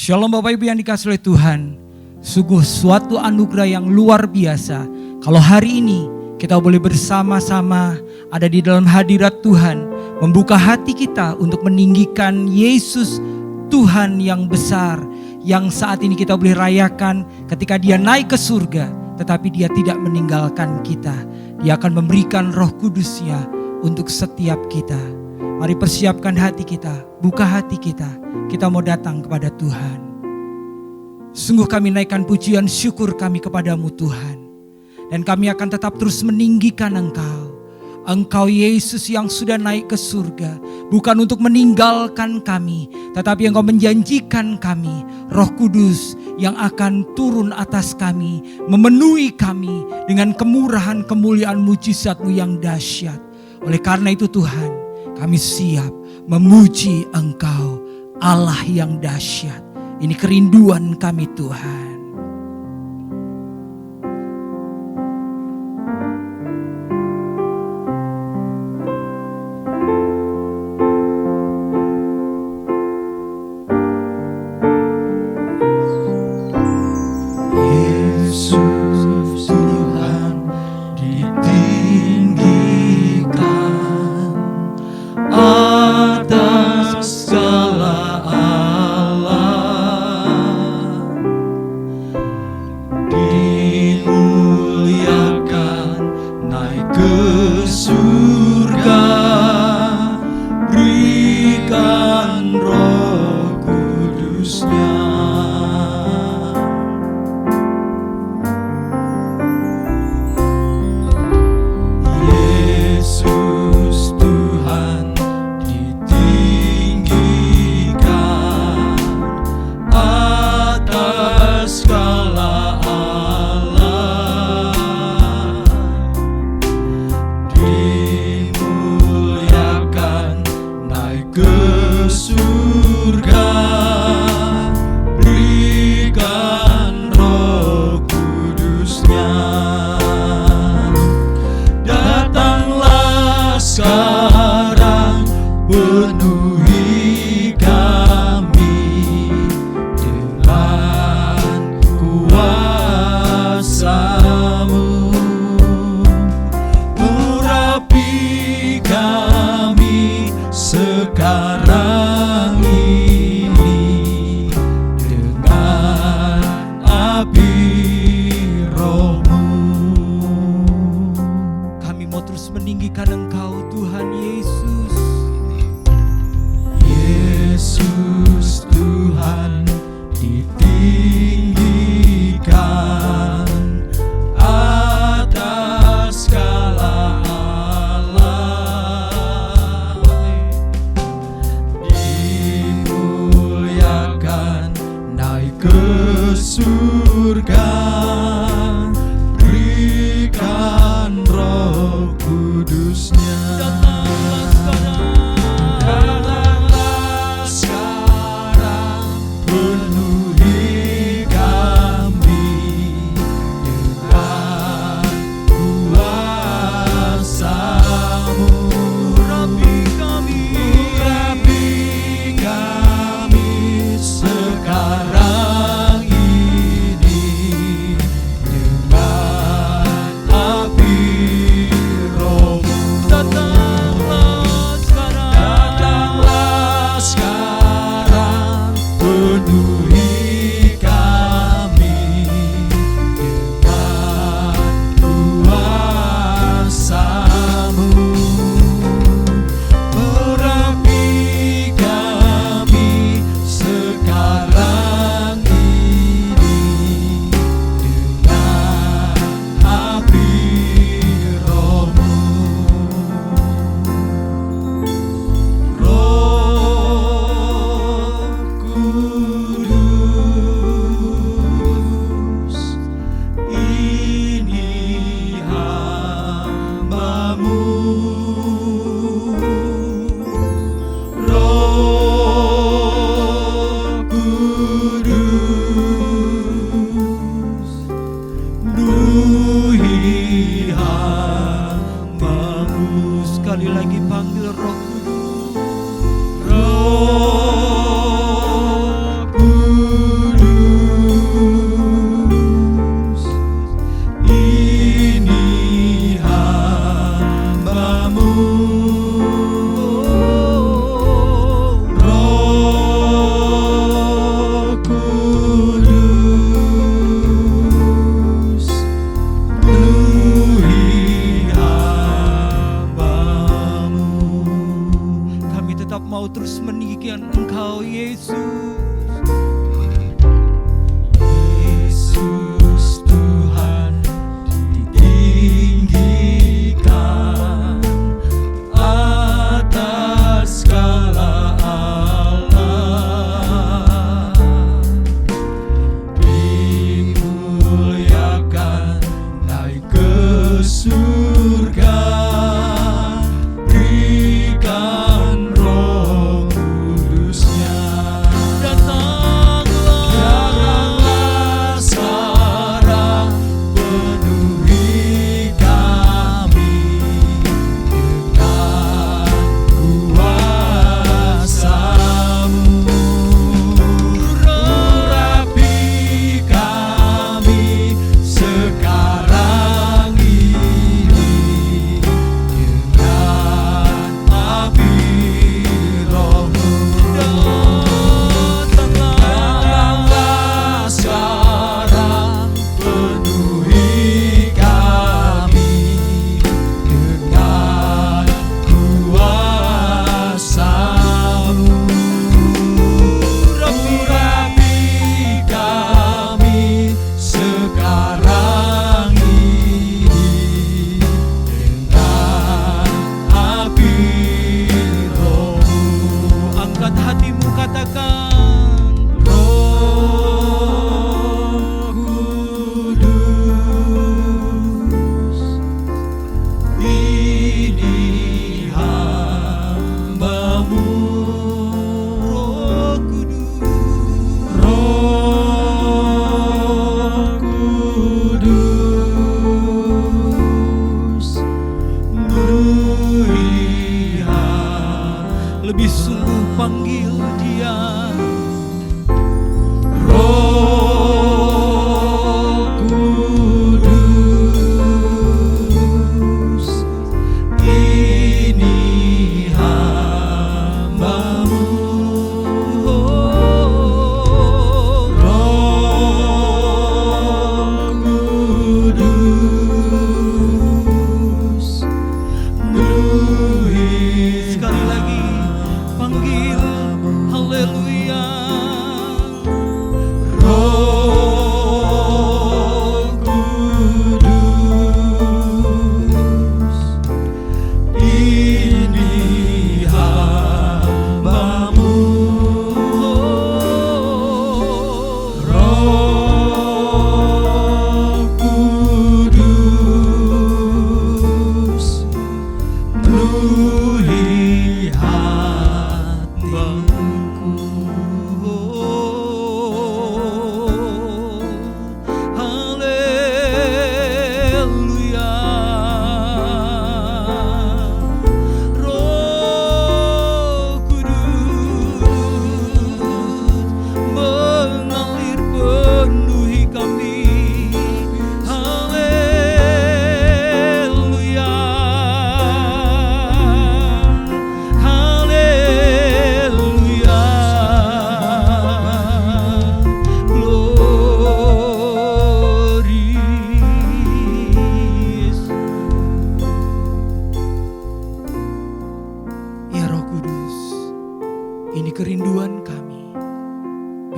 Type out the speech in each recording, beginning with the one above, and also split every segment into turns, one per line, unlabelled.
Shalom Bapak Ibu yang dikasihi oleh Tuhan. Sungguh suatu anugerah yang luar biasa kalau hari ini kita boleh bersama-sama ada di dalam hadirat Tuhan, membuka hati kita untuk meninggikan Yesus Tuhan yang besar, yang saat ini kita boleh rayakan ketika Dia naik ke surga, tetapi Dia tidak meninggalkan kita. Dia akan memberikan Roh Kudus-Nya untuk setiap kita. Mari persiapkan hati kita, buka hati kita. Kita mau datang kepada Tuhan. Sungguh kami naikkan pujian syukur kami kepadamu Tuhan. Dan kami akan tetap terus meninggikan Engkau. Engkau Yesus yang sudah naik ke surga. Bukan untuk meninggalkan kami, tetapi Engkau menjanjikan kami Roh Kudus yang akan turun atas kami, memenuhi kami dengan kemurahan, kemuliaan, mujizat-Mu yang dahsyat. Oleh karena itu Tuhan, kami siap memuji Engkau, Allah yang dahsyat. Ini kerinduan kami Tuhan.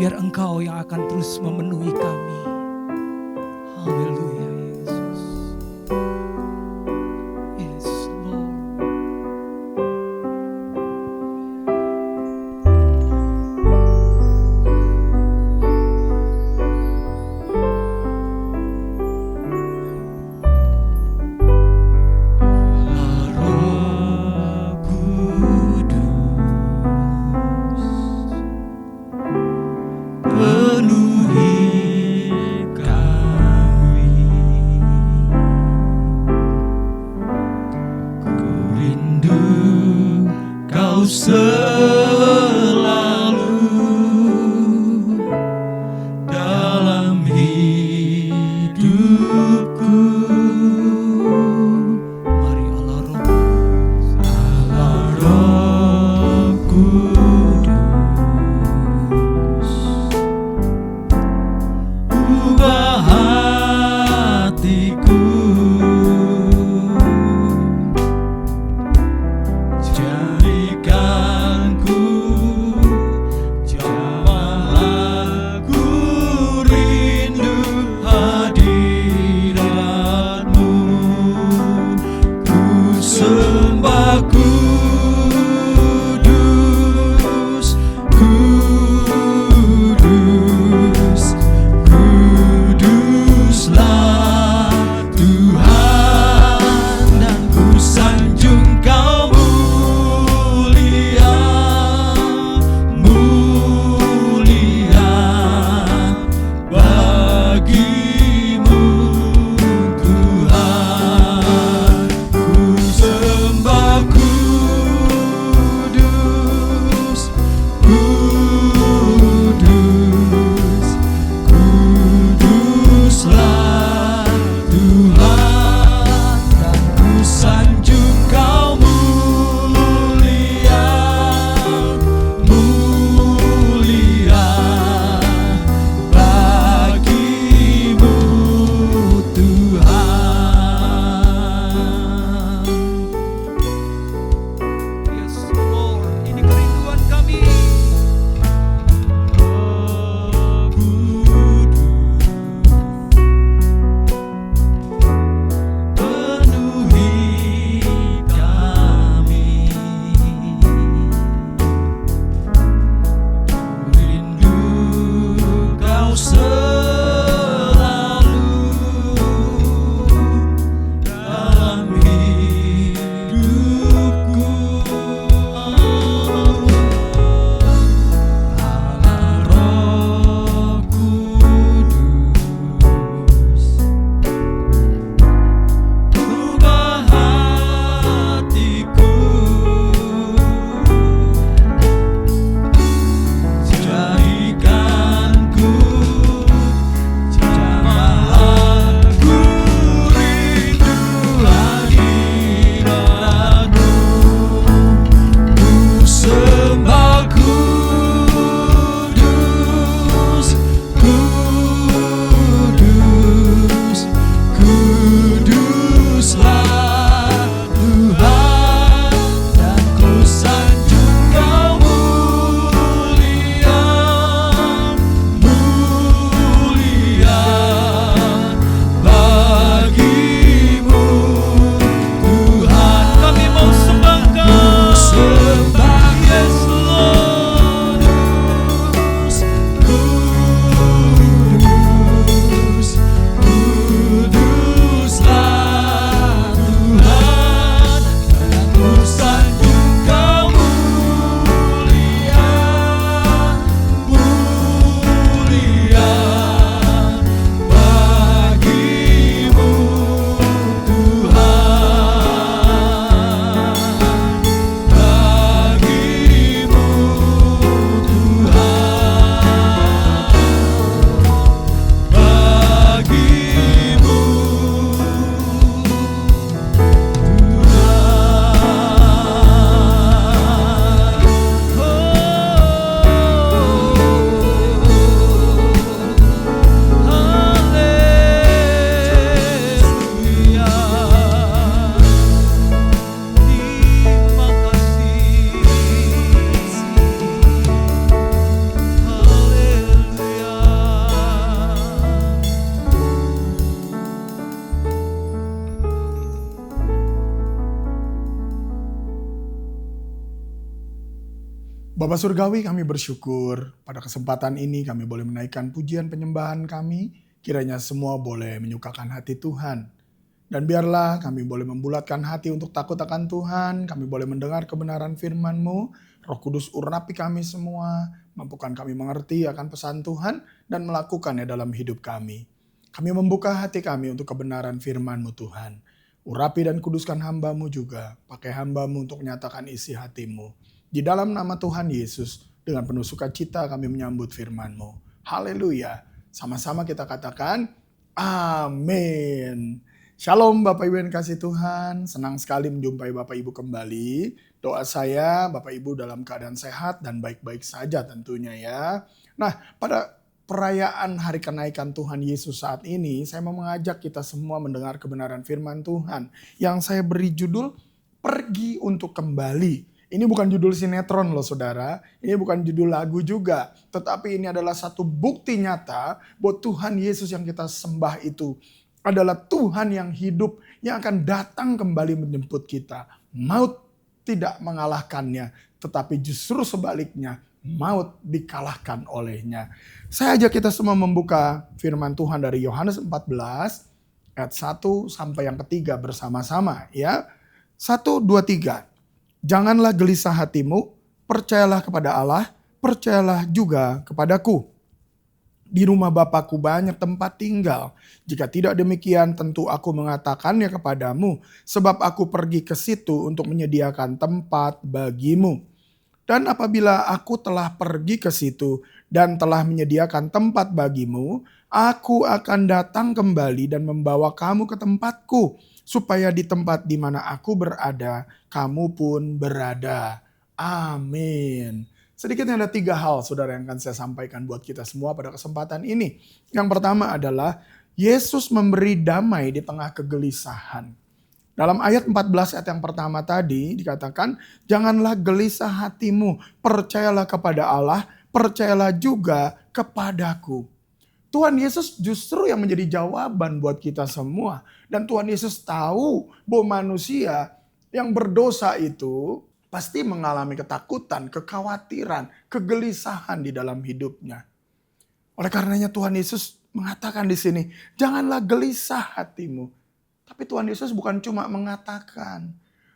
biar Engkau yang akan terus memenuhi kami. Haleluya Yesus. Yes Lord.
Penuhi kami. Bapa Surgawi, kami bersyukur pada kesempatan ini kami boleh menaikkan pujian penyembahan kami. Kiranya semua boleh menyukakan hati Tuhan. Dan biarlah kami boleh membulatkan hati untuk takut akan Tuhan. Kami boleh mendengar kebenaran firman-Mu. Roh Kudus urapi kami semua. Mampukan kami mengerti akan pesan Tuhan dan melakukannya dalam hidup kami. Kami membuka hati kami untuk kebenaran firman-Mu Tuhan. Urapi dan kuduskan hamba-Mu juga. Pakai hamba-Mu untuk menyatakan isi hati-Mu. Di dalam nama Tuhan Yesus, dengan penuh sukacita kami menyambut firman-Mu. Haleluya. Sama-sama kita katakan, amin. Shalom Bapak Ibu yang kasih Tuhan. Senang sekali menjumpai Bapak Ibu kembali. Doa saya Bapak Ibu dalam keadaan sehat dan baik-baik saja tentunya ya. Nah, pada perayaan hari kenaikan Tuhan Yesus saat ini, saya mau mengajak kita semua mendengar kebenaran firman Tuhan. Yang saya beri judul, Pergi untuk Kembali. Ini bukan judul sinetron loh saudara, ini bukan judul lagu juga. Tetapi ini adalah satu bukti nyata bahwa Tuhan Yesus yang kita sembah itu adalah Tuhan yang hidup, yang akan datang kembali menjemput kita. Maut tidak mengalahkannya, tetapi justru sebaliknya, maut dikalahkan olehnya. Saya ajak kita semua membuka firman Tuhan dari Yohanes 14 ayat 1 sampai yang ketiga bersama-sama ya. 1, 2, 3. Janganlah gelisah hatimu, percayalah kepada Allah, percayalah juga kepadaku. Di rumah Bapakku banyak tempat tinggal. Jika tidak demikian tentu aku mengatakannya kepadamu, sebab aku pergi ke situ untuk menyediakan tempat bagimu. Dan apabila aku telah pergi ke situ dan telah menyediakan tempat bagimu, aku akan datang kembali dan membawa kamu ke tempatku, supaya di tempat di mana aku berada, kamu pun berada. Amin. Sedikitnya ada 3 hal saudara yang akan saya sampaikan buat kita semua pada kesempatan ini. Yang pertama adalah Yesus memberi damai di tengah kegelisahan. Dalam ayat 14 ayat yang pertama tadi dikatakan, janganlah gelisah hatimu, percayalah kepada Allah, percayalah juga kepadaku. Tuhan Yesus justru yang menjadi jawaban buat kita semua. Dan Tuhan Yesus tahu bahwa manusia yang berdosa itu pasti mengalami ketakutan, kekhawatiran, kegelisahan di dalam hidupnya. Oleh karenanya Tuhan Yesus mengatakan di sini, janganlah gelisah hatimu. Tapi Tuhan Yesus bukan cuma mengatakan,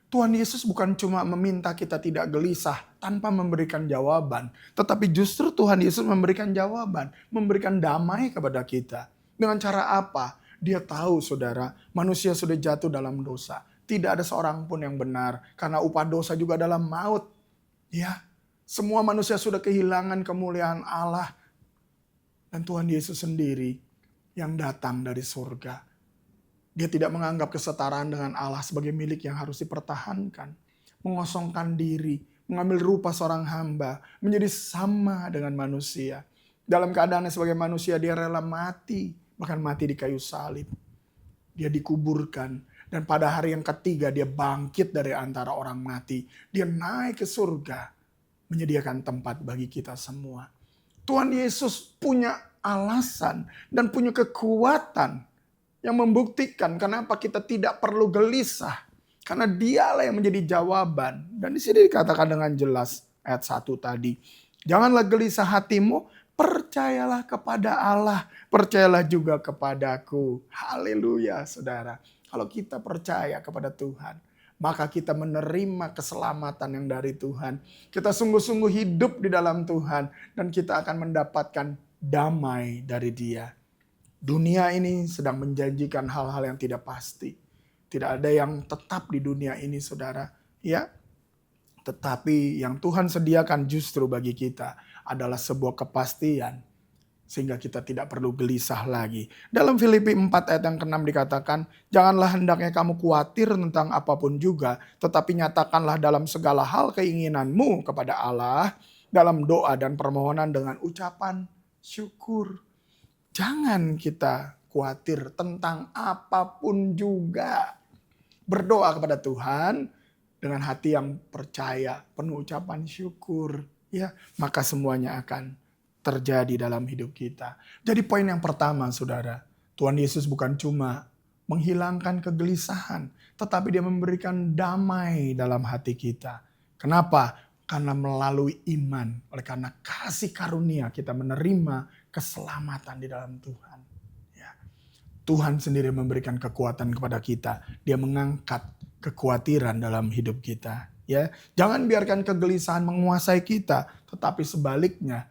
Tuhan Yesus bukan cuma meminta kita tidak gelisah tanpa memberikan jawaban. Tetapi justru Tuhan Yesus memberikan jawaban, memberikan damai kepada kita. Dengan cara apa? Dia tahu saudara, manusia sudah jatuh dalam dosa. Tidak ada seorang pun yang benar, karena upah dosa juga adalah maut. Ya, semua manusia sudah kehilangan kemuliaan Allah. Dan Tuhan Yesus sendiri yang datang dari surga. Dia tidak menganggap kesetaraan dengan Allah sebagai milik yang harus dipertahankan. Mengosongkan diri, mengambil rupa seorang hamba, menjadi sama dengan manusia. Dalam keadaannya sebagai manusia dia rela mati, bahkan mati di kayu salib. Dia dikuburkan dan pada hari yang ketiga dia bangkit dari antara orang mati. Dia naik ke surga, menyediakan tempat bagi kita semua. Tuhan Yesus punya alasan dan punya kekuatan yang membuktikan kenapa kita tidak perlu gelisah. Karena dialah yang menjadi jawaban. Dan di sini dikatakan dengan jelas ayat 1 tadi. Janganlah gelisah hatimu, percayalah kepada Allah. Percayalah juga kepadaku. Haleluya saudara. Kalau kita percaya kepada Tuhan, maka kita menerima keselamatan yang dari Tuhan. Kita sungguh-sungguh hidup di dalam Tuhan. Dan kita akan mendapatkan damai dari Dia. Dunia ini sedang menjanjikan hal-hal yang tidak pasti. Tidak ada yang tetap di dunia ini saudara. Ya, tetapi yang Tuhan sediakan justru bagi kita adalah sebuah kepastian. Sehingga kita tidak perlu gelisah lagi. Dalam Filipi 4 ayat yang ke-6 dikatakan, janganlah hendaknya kamu khawatir tentang apapun juga. Tetapi nyatakanlah dalam segala hal keinginanmu kepada Allah. Dalam doa dan permohonan dengan ucapan syukur. Jangan kita khawatir tentang apapun juga. Berdoa kepada Tuhan dengan hati yang percaya, penuh ucapan syukur. Ya, maka semuanya akan terjadi dalam hidup kita. Jadi poin yang pertama saudara, Tuhan Yesus bukan cuma menghilangkan kegelisahan, tetapi dia memberikan damai dalam hati kita. Kenapa? Karena melalui iman, oleh karena kasih karunia kita menerima keselamatan di dalam Tuhan. Ya. Tuhan sendiri memberikan kekuatan kepada kita. Dia mengangkat kekhawatiran dalam hidup kita. Ya, jangan biarkan kegelisahan menguasai kita, tetapi sebaliknya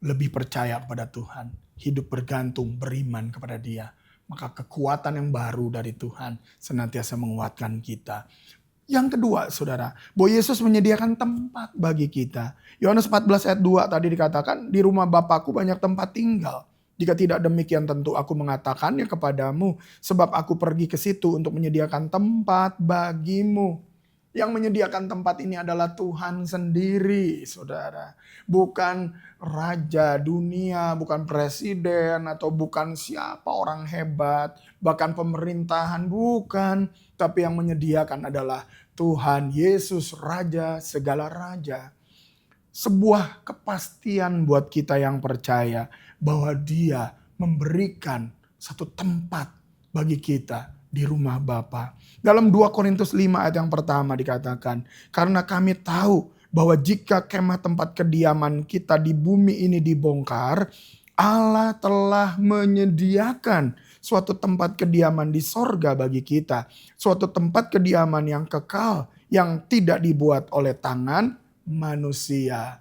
lebih percaya kepada Tuhan. Hidup bergantung, beriman kepada Dia. Maka kekuatan yang baru dari Tuhan senantiasa menguatkan kita. Yang kedua, saudara, bahwa Yesus menyediakan tempat bagi kita. Yohanes 14 ayat 2 tadi dikatakan, di rumah Bapakku banyak tempat tinggal. Jika tidak demikian tentu aku mengatakannya kepadamu, sebab aku pergi ke situ untuk menyediakan tempat bagimu. Yang menyediakan tempat ini adalah Tuhan sendiri, saudara. Bukan raja dunia, bukan presiden, atau bukan siapa orang hebat, bahkan pemerintahan, bukan. Tapi yang menyediakan adalah Tuhan Yesus, Raja segala raja. Sebuah kepastian buat kita yang percaya bahwa Dia memberikan satu tempat bagi kita di rumah Bapa. Dalam 2 Korintus 5 ayat yang pertama dikatakan, karena kami tahu bahwa jika kemah tempat kediaman kita di bumi ini dibongkar, Allah telah menyediakan suatu tempat kediaman di sorga bagi kita. Suatu tempat kediaman yang kekal, yang tidak dibuat oleh tangan manusia.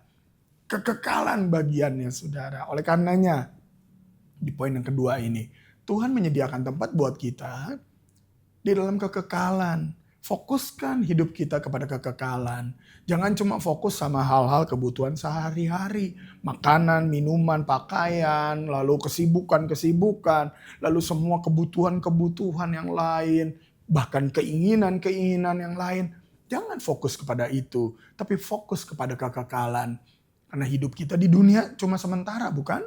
Kekekalan bagiannya, saudara. Oleh karenanya, di poin yang kedua ini, Tuhan menyediakan tempat buat kita di dalam kekekalan. Fokuskan hidup kita kepada kekekalan. Jangan cuma fokus sama hal-hal kebutuhan sehari-hari. Makanan, minuman, pakaian, lalu kesibukan-kesibukan, lalu semua kebutuhan-kebutuhan yang lain, bahkan keinginan-keinginan yang lain. Jangan fokus kepada itu, tapi fokus kepada kekekalan. Karena hidup kita di dunia cuma sementara, bukan?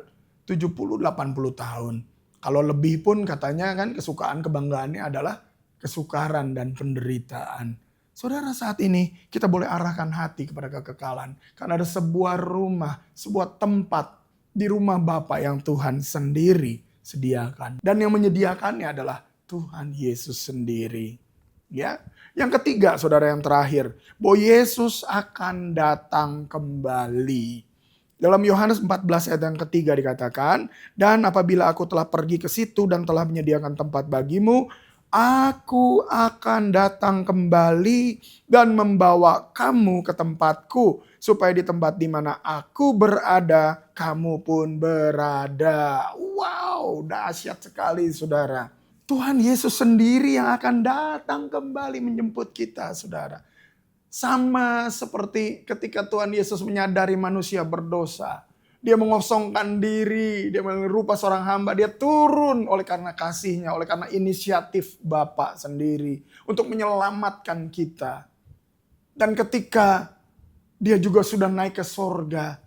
70-80 tahun. Kalau lebih pun katanya kan kesukaan kebanggaannya adalah kesukaran dan penderitaan. Saudara, saat ini kita boleh arahkan hati kepada kekekalan. Karena ada sebuah rumah, sebuah tempat di rumah Bapa yang Tuhan sendiri sediakan. Dan yang menyediakannya adalah Tuhan Yesus sendiri. Ya. Yang ketiga, saudara, yang terakhir, bahwa Yesus akan datang kembali. Dalam Yohanes 14 ayat yang ketiga dikatakan, dan apabila aku telah pergi ke situ dan telah menyediakan tempat bagimu, aku akan datang kembali dan membawa kamu ke tempatku, supaya di tempat di mana aku berada, kamu pun berada. Wow, dahsyat sekali, saudara. Tuhan Yesus sendiri yang akan datang kembali menjemput kita, saudara. Sama seperti ketika Tuhan Yesus menyadari manusia berdosa. Dia mengosongkan diri, dia merupa seorang hamba, dia turun oleh karena kasihnya, oleh karena inisiatif Bapa sendiri untuk menyelamatkan kita. Dan ketika dia juga sudah naik ke sorga,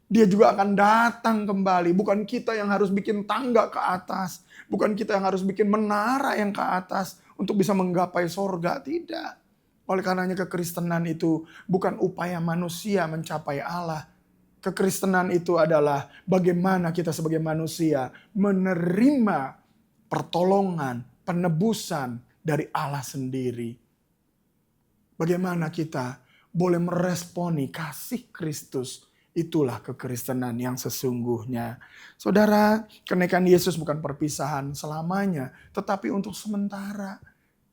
dia juga akan datang kembali. Bukan kita yang harus bikin tangga ke atas, bukan kita yang harus bikin menara yang ke atas untuk bisa menggapai sorga, tidak. Oleh karenanya kekristenan itu bukan upaya manusia mencapai Allah. Kekristenan itu adalah bagaimana kita sebagai manusia menerima pertolongan, penebusan dari Allah sendiri. Bagaimana kita boleh meresponi kasih Kristus. Itulah kekristenan yang sesungguhnya. Saudara, kenaikan Yesus bukan perpisahan selamanya, tetapi untuk sementara.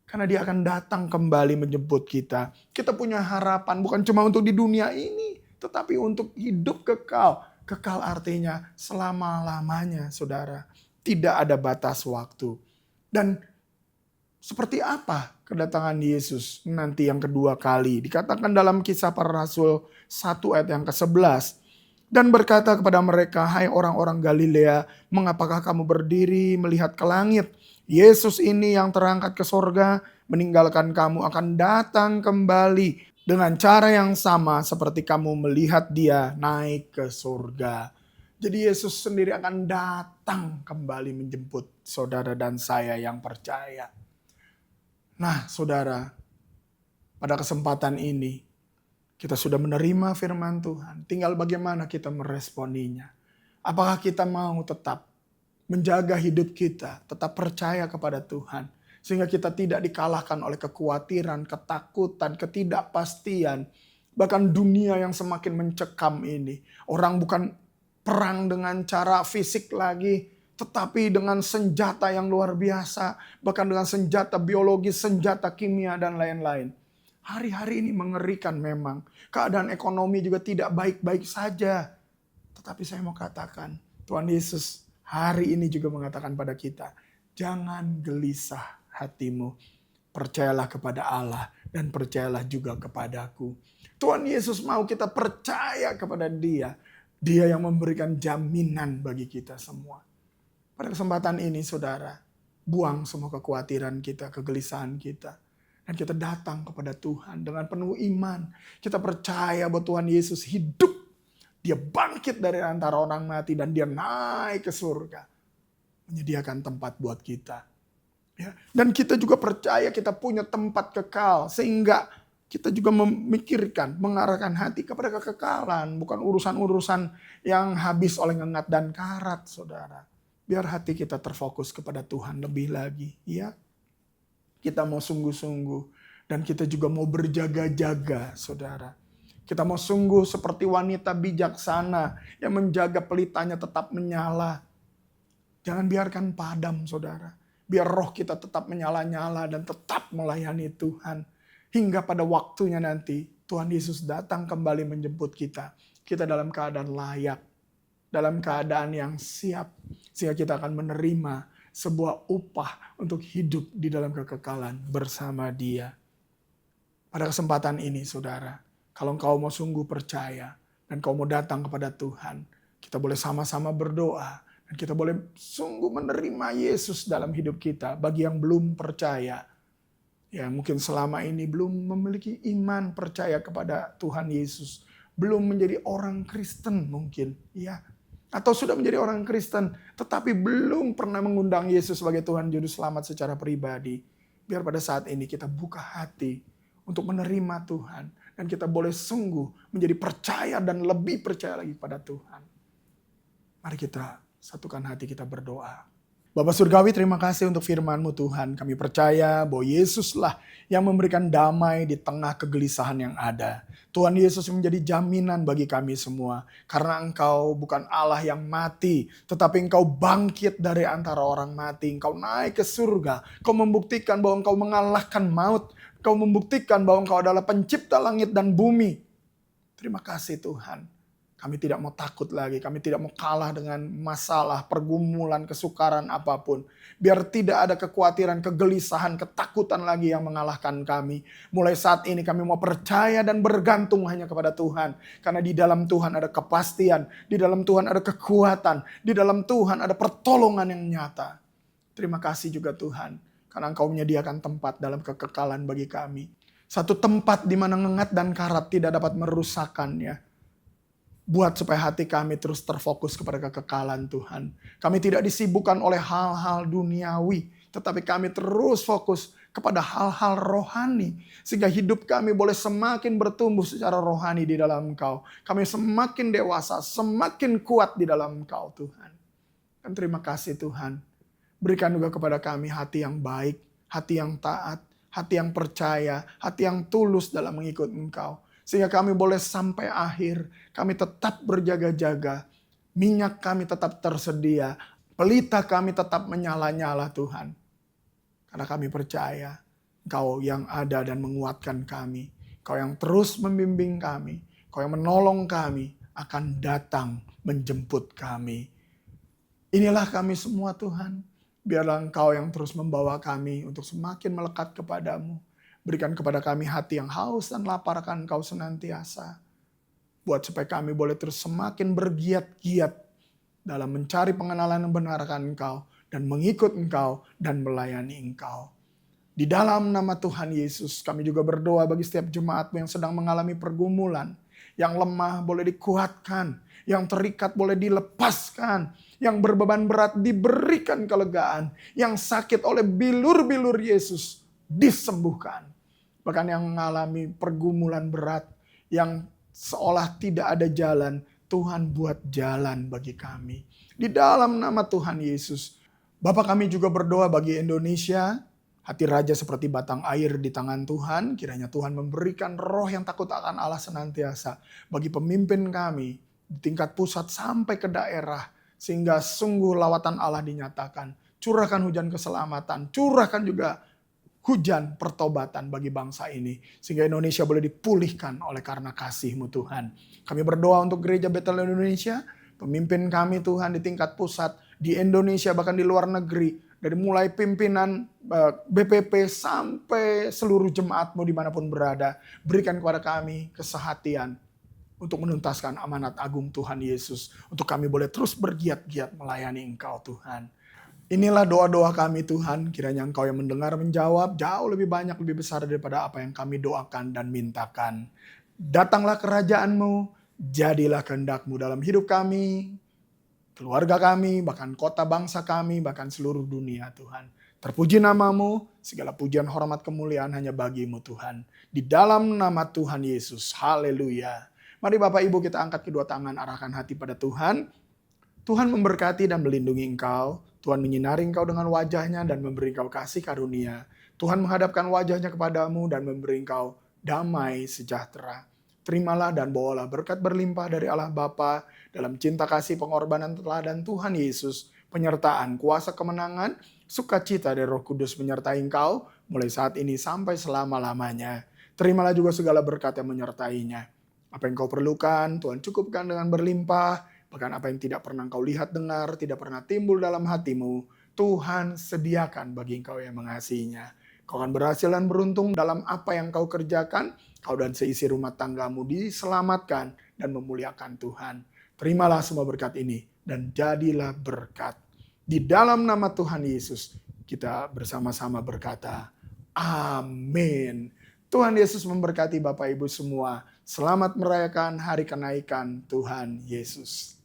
Karena dia akan datang kembali menjemput kita. Kita punya harapan bukan cuma untuk di dunia ini, tetapi untuk hidup kekal. Kekal artinya selama-lamanya, saudara. Tidak ada batas waktu. Dan seperti apa kedatangan Yesus nanti yang kedua kali? Dikatakan dalam Kisah Para Rasul 1 ayat yang ke-11. Dan berkata kepada mereka, hai orang-orang Galilea, mengapakah kamu berdiri melihat ke langit? Yesus ini yang terangkat ke sorga, meninggalkan kamu akan datang kembali dengan cara yang sama seperti kamu melihat dia naik ke surga. Jadi Yesus sendiri akan datang kembali menjemput saudara dan saya yang percaya. Nah, saudara, pada kesempatan ini kita sudah menerima firman Tuhan. Tinggal bagaimana kita meresponinya. Apakah kita mau tetap menjaga hidup kita, tetap percaya kepada Tuhan. Sehingga kita tidak dikalahkan oleh kekhawatiran, ketakutan, ketidakpastian. Bahkan dunia yang semakin mencekam ini. Orang bukan perang dengan cara fisik lagi, tetapi dengan senjata yang luar biasa. Bahkan dengan senjata biologis, senjata kimia, dan lain-lain. Hari-hari ini mengerikan memang. Keadaan ekonomi juga tidak baik-baik saja. Tetapi saya mau katakan, Tuhan Yesus hari ini juga mengatakan pada kita, jangan gelisah hatimu. Percayalah kepada Allah dan percayalah juga kepadaku. Tuhan Yesus mau kita percaya kepada Dia. Dia yang memberikan jaminan bagi kita semua. Pada kesempatan ini saudara, buang semua kekhawatiran kita, kegelisahan kita. Dan kita datang kepada Tuhan dengan penuh iman. Kita percaya bahwa Tuhan Yesus hidup. Dia bangkit dari antara orang mati dan dia naik ke surga. Menyediakan tempat buat kita. Ya. Dan kita juga percaya kita punya tempat kekal. Sehingga kita juga memikirkan, mengarahkan hati kepada kekekalan. Bukan urusan-urusan yang habis oleh ngengat dan karat, saudara. Biar hati kita terfokus kepada Tuhan lebih lagi. Ya, kita mau sungguh-sungguh. Dan kita juga mau berjaga-jaga, saudara. Kita mau sungguh seperti wanita bijaksana yang menjaga pelitanya tetap menyala. Jangan biarkan padam, saudara. Biar roh kita tetap menyala-nyala dan tetap melayani Tuhan. Hingga pada waktunya nanti Tuhan Yesus datang kembali menjemput kita. Kita dalam keadaan layak. Dalam keadaan yang siap. Sehingga kita akan menerima sebuah upah untuk hidup di dalam kekekalan bersama Dia. Pada kesempatan ini saudara, kalau engkau mau sungguh percaya dan kau mau datang kepada Tuhan, kita boleh sama-sama berdoa. Dan kita boleh sungguh menerima Yesus dalam hidup kita. Bagi yang belum percaya, ya mungkin selama ini belum memiliki iman percaya kepada Tuhan Yesus. Belum menjadi orang Kristen mungkin. Ya. Atau sudah menjadi orang Kristen tetapi belum pernah mengundang Yesus sebagai Tuhan Juru Selamat secara pribadi. Biar pada saat ini kita buka hati untuk menerima Tuhan. Dan kita boleh sungguh menjadi percaya dan lebih percaya lagi pada Tuhan. Mari kita satukan hati kita berdoa. Bapak Surgawi, terima kasih untuk firman-Mu Tuhan. Kami percaya bahwa Yesuslah yang memberikan damai di tengah kegelisahan yang ada. Tuhan Yesus menjadi jaminan bagi kami semua. Karena Engkau bukan Allah yang mati, tetapi Engkau bangkit dari antara orang mati. Engkau naik ke surga. Engkau membuktikan bahwa Engkau mengalahkan maut. Engkau membuktikan bahwa Engkau adalah pencipta langit dan bumi. Terima kasih Tuhan. Kami tidak mau takut lagi, kami tidak mau kalah dengan masalah, pergumulan, kesukaran apapun. Biar tidak ada kekhawatiran, kegelisahan, ketakutan lagi yang mengalahkan kami. Mulai saat ini kami mau percaya dan bergantung hanya kepada Tuhan. Karena di dalam Tuhan ada kepastian, di dalam Tuhan ada kekuatan, di dalam Tuhan ada pertolongan yang nyata. Terima kasih juga Tuhan, karena Engkau menyediakan tempat dalam kekekalan bagi kami. Satu tempat di mana ngengat dan karat tidak dapat merusakkannya. Buat supaya hati kami terus terfokus kepada kekekalan Tuhan. Kami tidak disibukkan oleh hal-hal duniawi. Tetapi kami terus fokus kepada hal-hal rohani. Sehingga hidup kami boleh semakin bertumbuh secara rohani di dalam Engkau. Kami semakin dewasa, semakin kuat di dalam Engkau Tuhan. Dan terima kasih Tuhan. Berikan juga kepada kami hati yang baik, hati yang taat, hati yang percaya, hati yang tulus dalam mengikut Engkau. Sehingga kami boleh sampai akhir, kami tetap berjaga-jaga, minyak kami tetap tersedia, pelita kami tetap menyala-nyala Tuhan. Karena kami percaya Engkau yang ada dan menguatkan kami, Engkau yang terus membimbing kami, Engkau yang menolong kami, akan datang menjemput kami. Inilah kami semua Tuhan, biarlah Engkau yang terus membawa kami untuk semakin melekat kepadamu. Berikan kepada kami hati yang haus dan lapar akan Engkau senantiasa. Buat supaya kami boleh terus semakin bergiat-giat dalam mencari pengenalan yang benar akan Engkau. Dan mengikut Engkau dan melayani Engkau. Di dalam nama Tuhan Yesus kami juga berdoa bagi setiap jemaat-Mu yang sedang mengalami pergumulan. Yang lemah boleh dikuatkan. Yang terikat boleh dilepaskan. Yang berbeban berat diberikan kelegaan. Yang sakit oleh bilur-bilur Yesus disembuhkan. Bahkan yang mengalami pergumulan berat, yang seolah tidak ada jalan, Tuhan buat jalan bagi kami. Di dalam nama Tuhan Yesus. Bapa kami juga berdoa bagi Indonesia, Hati raja seperti batang air di tangan Tuhan. Kiranya Tuhan memberikan roh yang takut akan Allah senantiasa bagi pemimpin kami di tingkat pusat sampai ke daerah. Sehingga sungguh lawatan Allah dinyatakan. Curahkan hujan keselamatan. Curahkan juga hujan pertobatan bagi bangsa ini. Sehingga Indonesia boleh dipulihkan oleh karena kasih-Mu Tuhan. Kami berdoa untuk gereja Betel Indonesia. Pemimpin kami Tuhan di tingkat pusat. Di Indonesia bahkan di luar negeri. Dari mulai pimpinan BPP sampai seluruh jemaat-Mu dimanapun berada. Berikan kepada kami kesehatian untuk menuntaskan amanat agung Tuhan Yesus. Untuk kami boleh terus bergiat-giat melayani Engkau Tuhan. Inilah doa-doa kami Tuhan. Kiranya Engkau yang mendengar menjawab jauh lebih banyak, lebih besar daripada apa yang kami doakan dan mintakan. Datanglah kerajaan-Mu, jadilah kehendak-Mu dalam hidup kami, keluarga kami, bahkan kota bangsa kami, bahkan seluruh dunia Tuhan. Terpuji nama-Mu, segala pujian, hormat, kemuliaan hanya bagi-Mu Tuhan. Di dalam nama Tuhan Yesus, haleluya. Mari Bapak Ibu kita angkat kedua tangan, arahkan hati pada Tuhan. Tuhan memberkati dan melindungi engkau. Tuhan menyinari engkau dengan wajahnya dan memberi engkau kasih karunia. Tuhan menghadapkan wajahnya kepadamu dan memberi engkau damai sejahtera. Terimalah dan bawalah berkat berlimpah dari Allah Bapa dalam cinta kasih pengorbanan teladan Tuhan Yesus, penyertaan kuasa kemenangan, sukacita dari Roh Kudus menyertai engkau mulai saat ini sampai selama-lamanya. Terimalah juga segala berkat yang menyertainya. Apa yang kau perlukan, Tuhan cukupkan dengan berlimpah. Bahkan apa yang tidak pernah kau lihat dengar, tidak pernah timbul dalam hatimu, Tuhan sediakan bagi engkau yang mengasihinya. Kau akan berhasil dan beruntung dalam apa yang kau kerjakan. Kau dan seisi rumah tanggamu diselamatkan dan memuliakan Tuhan. Terimalah semua berkat ini dan jadilah berkat. Di dalam nama Tuhan Yesus kita bersama-sama berkata, amin. Tuhan Yesus memberkati Bapak Ibu semua. Selamat merayakan hari kenaikan Tuhan Yesus.